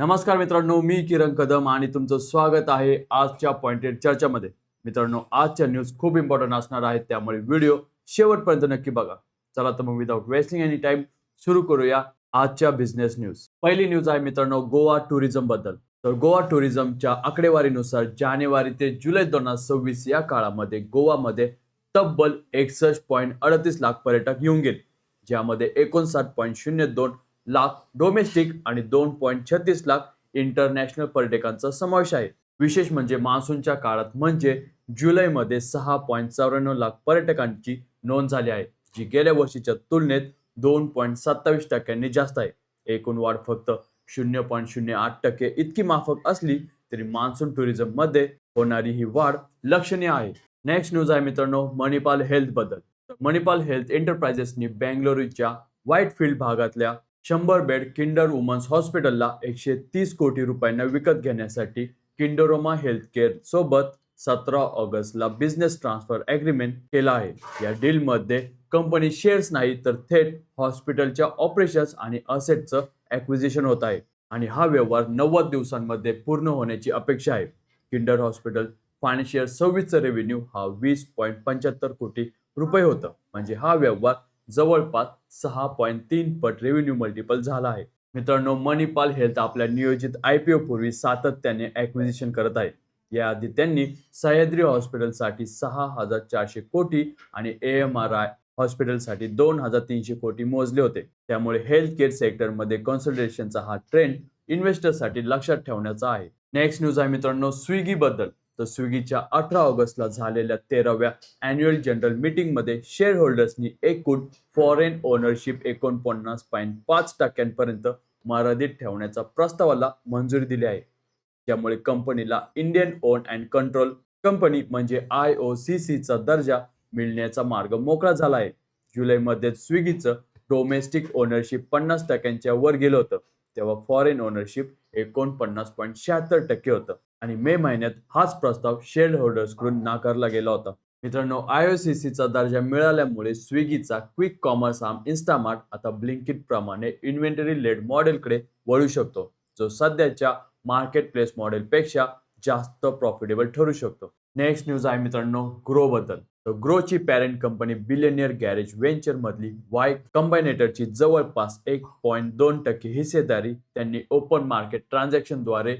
नमस्कार मित्रांनो, मी किरण कदम आणि तुमचं स्वागत आहे आजच्या पॉइंटेड चर्चामध्ये. मित्रांनो, आजच्या न्यूज खूप इम्पॉर्टंट असणार आहेत, त्यामुळे व्हिडिओ शेवटपर्यंत नक्की बघा. चला तर मग विदाउट वेस्टिंग एनी टाइम सुरू करूया आजच्या बिझनेस न्यूज. पहिली न्यूज आहे मित्रांनो गोवा टुरिझम बद्दल. तर गोवा टुरिझमच्या आकडेवारीनुसार जानेवारी ते जुलै 2026 या काळामध्ये गोवामध्ये तब्बल 61.38 लाख पर्यटक येऊन गेले, ज्यामध्ये 59.02 लाख डोमेस्टिक आणि 2.36 लाख इंटरनॅशनल पर्यटकांचा समावेश आहे. विशेष म्हणजे मान्सूनच्या काळात म्हणजे जुलैमध्ये 6.94 लाख पर्यटकांची नोंद झाली आहे, जी गेल्या वर्षीच्या तुलनेत 2.27% जास्त आहे. एकूण वाढ फक्त 0.08% इतकी माफक असली तरी मान्सून टुरिझम मध्ये होणारी ही वाढ लक्षणीय आहे. नेक्स्ट न्यूज आहे मित्रांनो मणिपाल हेल्थ बद्दल. मणिपाल हेल्थ एंटरप्राइजेसनी बेंगळुरूच्या व्हाईटफील्ड भागातल्या 100 बेड किंडर वुमन्स हॉस्पिटलला 130 कोटी रुपयांना विकत घेण्यासाठी किंडरोमा हेल्थकेअर सोबत 17 ऑगस्टला बिझनेस ट्रान्सफर अग्रीमेंट केला आहे. या डीलमध्ये कंपनी शेअर्स नाही तर थेट हॉस्पिटलच्या ऑपरेशन्स आणि असेटचं ॲक्विजिशन होत आहे आणि हा व्यवहार 90 दिवसांमध्ये पूर्ण होण्याची अपेक्षा आहे. किंडर हॉस्पिटल फायनान्शियल 26चं रेव्हेन्यू हा 20.75 कोटी रुपये होतं, म्हणजे हा व्यवहार जवळपास 6.3 पट रेव्हेन्यू मल्टिपल झाला आहे. मित्रांनो, मणिपाल हेल्थ आपल्या नियोजित IPO पूर्वी सातत्याने ॲक्विजिशन करत आहे. याआधी त्यांनी सह्याद्री हॉस्पिटलसाठी 6,400 कोटी आणि AMRI हॉस्पिटलसाठी 2,300 कोटी मोजले होते. त्यामुळे हेल्थ केअर सेक्टरमध्ये कन्सल्टेशनचा हा ट्रेंड इन्व्हेस्टरसाठी लक्षात ठेवण्याचा आहे. नेक्स्ट न्यूज आहे मित्रांनो स्विगी बद्दल. तर स्विगीच्या 18 ऑगस्टला झालेल्या 13व्या अॅन्युअल जनरल मीटिंगमध्ये शेअर होल्डर्सनी एकूण फॉरेन ओनरशिप 49.5% मर्यादित ठेवण्याच्या प्रस्तावाला मंजुरी दिली आहे. त्यामुळे कंपनीला Indian on and control company म्हणजे IOCCचा दर्जा मिळण्याचा मार्ग मोकळा झाला आहे. जुलैमध्ये स्विगीचं डोमेस्टिक ओनरशिप 50%च्या वर गेलं होतं, तेव्हा फॉरेन ओनरशिप 49.76% होतं आणि मे महिन्यात हाच प्रस्ताव शेअर होल्डर्सकडून नाकारला गेला होता. मित्रांनो, IOCCचा दर्जा मिळाल्यामुळे स्विगीचा क्विक कॉमर्स आर्म इन्स्टामार्ट आता ब्लिंकिट प्रमाणे इन्व्हेंटरी लेड मॉडेलकडे वळू शकतो, जो सध्याच्या मार्केट प्लेस मॉडेलपेक्षा जास्त प्रॉफिटेबल ठरू शकतो. नेक्स्ट न्यूज आहे मित्रांनो ग्रो बद्दल. तर ग्रोची parent company billionaire garage venture मधली वाय कॉम्बिनेटरची जवळपास 1.2% हिस्सेदारी त्यांनी ओपन मार्केट ट्रान्झॅक्शनद्वारे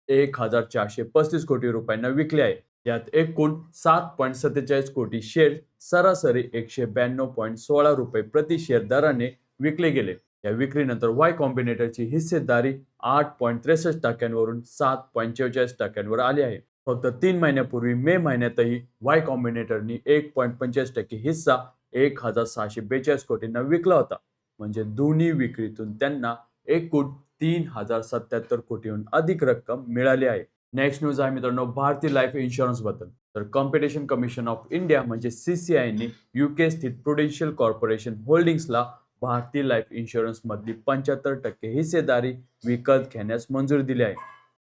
1,435 कोटी रुपयांना विकले आहे. यात एकूण 7.47 कोटी शेअर सरासरी 192.16 रुपये प्रति शेअर दराने विकले गेले. या विक्रीनंतर वाय कॉम्बिनेटरची हिस्सेदारी 8.63% 7.44% आली आहे. फक्त 3 महिन्यापूर्वी मे महिन्यातही वाय कॉम्बिनेटरनी 1.45% हिस्सा 1,642 कोटींना विकला होता, म्हणजे दोन्ही विक्रीतून त्यांना एकूण 3,077 कोटीहून अधिक रक्कम मिळाली आहे. नेक्स्ट न्यूज आहे मित्रांनो भारतीय लाईफ इन्शुरन्स बद्दल. तर कॉम्पिटिशन कमिशन ऑफ इंडिया म्हणजे CCIने UK स्थित प्रुडेन्शियल कॉर्पोरेशन होल्डिंग्सला भारतीय लाईफ इन्शुरन्स मधली 75% हिस्सेदारी विकत घेण्यास मंजुरी दिली आहे.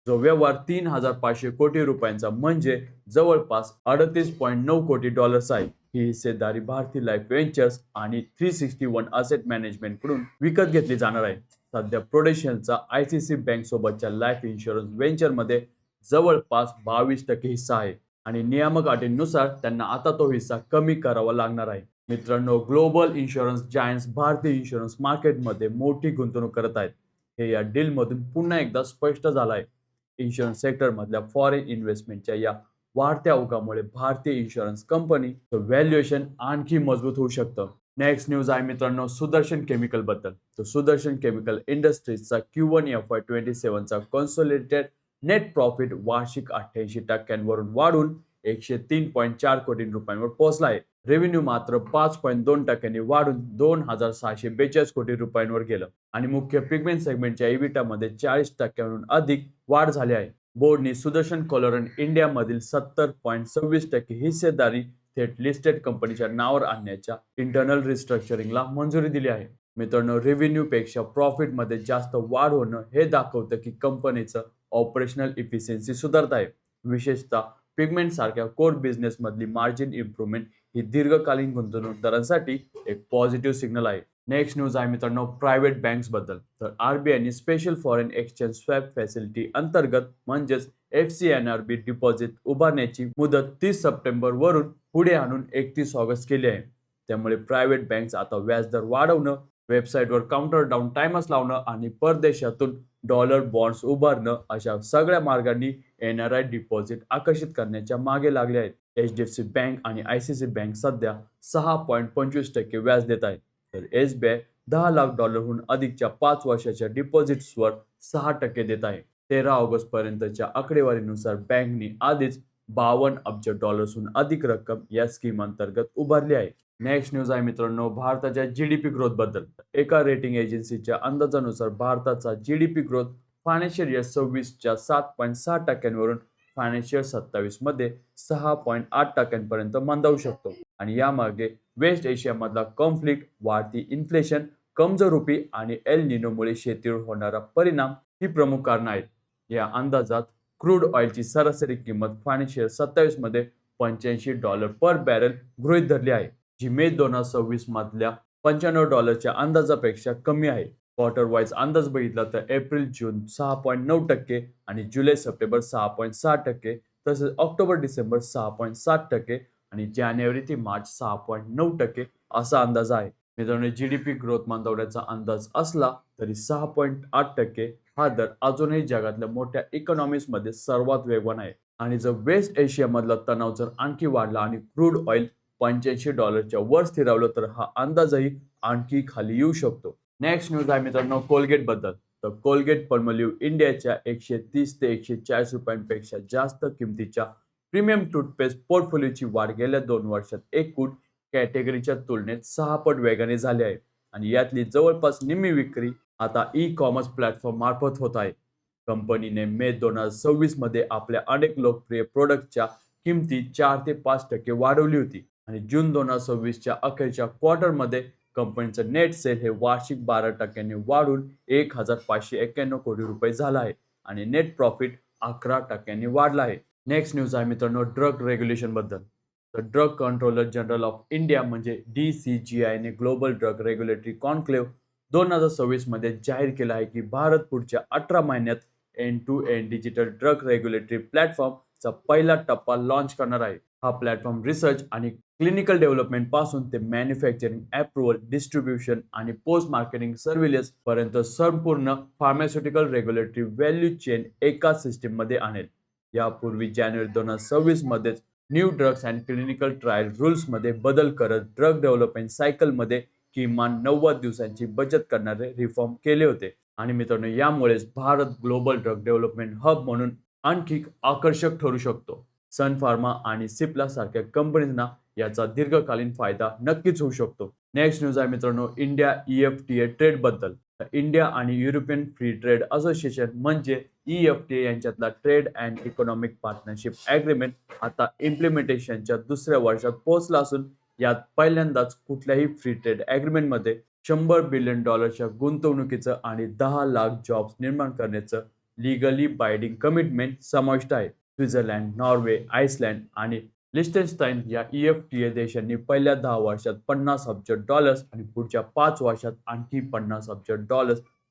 जो व्यवहार 3,500 कोटी रुपयांचा म्हणजे जवळपास $38.9 कोटी आहे. ही हिस्सेदारी भारतीय लाईफ व्हेंचर्स आणि 361 असेट मॅनेजमेंट कडून विकत घेतली जाणार आहे. सध्या प्रुडेन्शियलचा ICICI बँक सोबतच्या लाईफ इन्शुरन्स व्हेंचरमध्ये जवळपास 22% हिस्सा आहे आणि नियामक अटींनुसार त्यांना आता तो हिस्सा कमी करावा लागणार आहे. मित्रांनो, ग्लोबल इन्शुरन्स जायंट्स भारतीय इन्शुरन्स मार्केटमध्ये मोठी गुंतवणूक करत आहेत. हे या डीलमधून पुन्हा एकदा स्पष्ट झालं आहे. इन्शुरन्स सेक्टरमधल्या फॉरेन इन्व्हेस्टमेंटच्या या वाढत्या ओघामुळे भारतीय इन्शुरन्स कंपनीचं व्हॅल्युएशन आणखी मजबूत होऊ शकतं. नेक्स्ट न्यूज आहे मित्रांनो सुदर्शन केमिकल बद्दल. तर सुदर्शन केमिकल इंडस्ट्रीजचा Q1 FY27चा कॉन्सोलिडेटेड नेट प्रॉफिट वार्षिक 88% वाढून 103.4 कोटी रुपयांवर पोहोचला आहे. रेव्हेन्यू मात्र 5.2% वाढून 2,642 कोटी रुपयांवर गेलं आणि मुख्य पिगमेंट सेगमेंटच्या इबिटामध्ये 40% अधिक वाढ झाली आहे. बोर्डनी सुदर्शन कोलोरन इंडियामधील 70.26% हिस्सेदारी थेट लिस्टेड कंपनीच्या नावावर आणण्याच्या इंटरनल रिस्ट्रक्चरिंगला मंजुरी दिली आहे. मित्रांनो, रेव्हेन्यू पेक्षा प्रॉफिटमध्ये जास्त वाढ होणं हे दाखवतं की कंपनीचं ऑपरेशनल इफिशियन्सी सुधारत आहे. विशेषतः पिगमेंट सारख्या कोर बिझनेस मधली मार्जिन इम्प्रूव्हमेंट ही दीर्घकालीन गुंतवणूकदारांसाठी एक पॉझिटिव्ह सिग्नल आहे. नेक्स्ट न्यूज आहे मित्रांनो प्रायव्हेट बँक्स बद्दल. तर आरबीआयने special foreign exchange swap facility अंतर्गत म्हणजेच FCNRB डिपॉझिट उभारण्याची मुदत 30 सप्टेंबर वरून पुढे आणून 31 ऑगस्ट केली आहे. त्यामुळे प्रायव्हेट बँक्स आता व्याजदर वाढवणं, वेबसाईटवर काउंटर डाऊन टाइमच लावणं आणि परदेशातून डॉलर बॉन्ड्स उभारणं अशा सगळ्या मार्गांनी NRI डिपॉझिट आकर्षित करण्याच्या मागे लागले आहेत. HDFC बँक आणि ICICI बँक सध्या 6.25% व्याज देत आहेत. तर SBI $10 लाख अधिकच्या 5 वर्षाच्या डिपॉझिट्सवर 6% देत आहे. 13 ऑगस्ट पर्यंतच्या आकडेवारीनुसार बँकनी आधीच $52 अब्ज अधिक रक्कम या स्कीम अंतर्गत उभारली आहे. नेक्स्ट न्यूज आहे मित्रांनो भारताच्या GDP ग्रोथ बद्दल. एका रेटिंग एजन्सीच्या अंदाजानुसार भारताचा GDP ग्रोथ फायनान्शियल इयर 26च्या 7.6% वरून फायनान्शियल 27 मध्ये 6.8% पर्यंत मंदावू शकतो. आणि यामागे वेस्ट एशियामधला कॉन्फ्लिक्ट, वाढती इन्फ्लेशन, कमजोर रुपी आणि एल निनोमुळे शेतीवर होणारा परिणाम ही प्रमुख कारणं आहेत. या अंदाजात क्रूड ऑइलची सरासरी किंमत फायनान्शियल 27 मध्ये $85 पर बॅरल गृहीत धरली आहे, जी मे 2026 मधल्या $95च्या अंदाजापेक्षा कमी आहे. क्वार्टर वाईज अंदाज बघितला तर एप्रिल जून 6.9% आणि जुलै सप्टेंबर 6.6%, तसेच ऑक्टोबर डिसेंबर 6.7% आणि जानेवारी ते मार्च 6.9% असा अंदाज आहे. मित्रांनो GDP ग्रोथ मंदावण्याचा अंदाज असला तरी 6.8% हा दर अजूनही जगातल्या मोठ्या इकॉनॉमीजमध्ये सर्वात वेगवान आहे. आणि जर वेस्ट एशियामधला तणाव जर आणखी वाढला आणि क्रूड ऑइल $85च्या वर स्थिरावलं तर हा अंदाजही आणखी खाली येऊ शकतो. नेक्स्ट न्यूज आहे मित्रांनो कोलगेट बद्दल. तर कोलगेट पल्मोलिव्ह इंडियाच्या 130 ते 140 रुपयांपेक्षा जास्त किमतीच्या प्रीमियम टूथपेस्ट पोर्टफोलिओची वाढ गेल्या 2 वर्षात एकूण कॅटेगरीच्या तुलनेत 6 पट वेगाने झाली आहे. आणि यातली जवळपास निम्मी विक्री आता ई-कॉमर्स प्लॅटफॉर्म मार्फत होत आहे. कंपनीने मे 2026 मध्ये आपल्या अनेक लोकप्रिय प्रोडक्टच्या किमती 4 ते 5% वाढवली होती. आणि जून 2026च्या अखेरच्या क्वार्टरमध्ये कंपनीचं नेट सेल हे वार्षिक 12% वाढून 1,591 कोटी रुपये झाला आहे आणि नेट प्रॉफिट 11% वाढला आहे. नेक्स्ट न्यूज आहे मित्रांनो ड्रग रेग्युलेशन बद्दल. तर drug controller general of India म्हणजे DCGI ने ग्लोबल ड्रग रेग्युलेटरी कॉन्क्लेव्ह 2026 मध्ये जाहीर केलं आहे की भारत पुढच्या 18 महिन्यात end-to-end डिजिटल ड्रग रेग्युलेटरी प्लॅटफॉर्मचा पहिला टप्पा लॉन्च करणार आहे. हा प्लॅटफॉर्म रिसर्च आणि क्लिनिकल डेव्हलपमेंट पासून ते मॅन्युफॅक्चरिंग, अप्रुव्हल, डिस्ट्रीब्युशन आणि पोस्ट मार्केटिंग सर्व्हिलन्स पर्यंत संपूर्ण फार्मास्युटिकल रेग्युलेटरी व्हॅल्यू चेन एकाच सिस्टीम मध्ये आणेल. यापूर्वी जानेवारी 2026 मध्येच new drugs and clinical trial rules मध्ये बदल करत ड्रग डेव्हलपमेंट सायकल मध्ये किमान 90 दिवसांची बचत करणारे रिफॉर्म केले होते. आणि मित्रांनो यामुळेच Bharat global drug development hub म्हणून आणखी आकर्षक ठरू शकतो. सन फार्मा आणि सिप्ला सारख्या कंपनीजना याचा दीर्घकालीन फायदा नक्कीच होऊ शकतो. नेक्स्ट न्यूज आहे मित्रांनो इंडिया EFTA ट्रेड बद्दल. इंडिया आणि युरोपियन फ्री ट्रेड असोसिएशन म्हणजे EFTA यांच्यातला trade and economic partnership agreement आता इम्प्लिमेंटेशनच्या दुसऱ्या वर्षात पोहोचला असून यात पहिल्यांदाच कुठल्याही फ्री ट्रेड ॲग्रीमेंटमध्ये $100 बिलियन गुंतवणुकीचं आणि 10 लाख जॉब्स निर्माण करण्याचं लिगली बाइंडिंग कमिटमेंट समाविष्ट आहे. स्वित्झर्लंड, नॉर्वे, आइसलँड आणि लिस्टेनस्टाइन या EFTA देशांनी पहिल्या 10 वर्षात $50 अब्ज आणि पुढच्या 5 वर्षात आणखी $50 अब्ज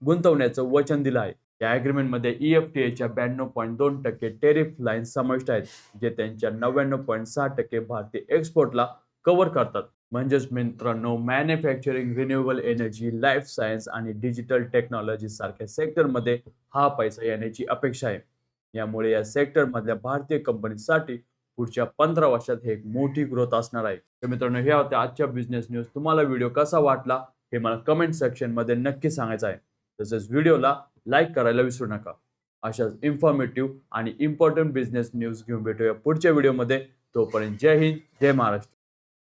गुंतवण्याचं वचन दिलं आहे. या ॲग्रीमेंटमध्ये EFTAच्या 92.2% टेरिफ लाईन समाविष्ट आहेत, जे त्यांच्या 99.6% भारतीय एक्सपोर्टला कव्हर करतात. म्हणजेच मित्रांनो manufacturing, renewable energy, life science आणि डिजिटल टेक्नॉलॉजी सारख्या सेक्टरमध्ये हा पैसा येण्याची अपेक्षा आहे. यामुळे या सेक्टरमधल्या भारतीय कंपनीसाठी पुढच्या 15 वर्षात हे एक मोठी ग्रोथ असणार आहे. तर मित्रांनो ह्या होत्या आजच्या बिझनेस न्यूज. तुम्हाला व्हिडिओ कसा वाटला हे मला कमेंट सेक्शनमध्ये नक्की सांगायचं आहे. तसेच व्हिडिओला लाईक करायला विसरू नका. अशाच इन्फॉर्मेटिव्ह आणि इम्पॉर्टंट बिझनेस न्यूज घेऊन भेटूया पुढच्या व्हिडिओमध्ये. तोपर्यंत जय हिंद, जय महाराष्ट्र.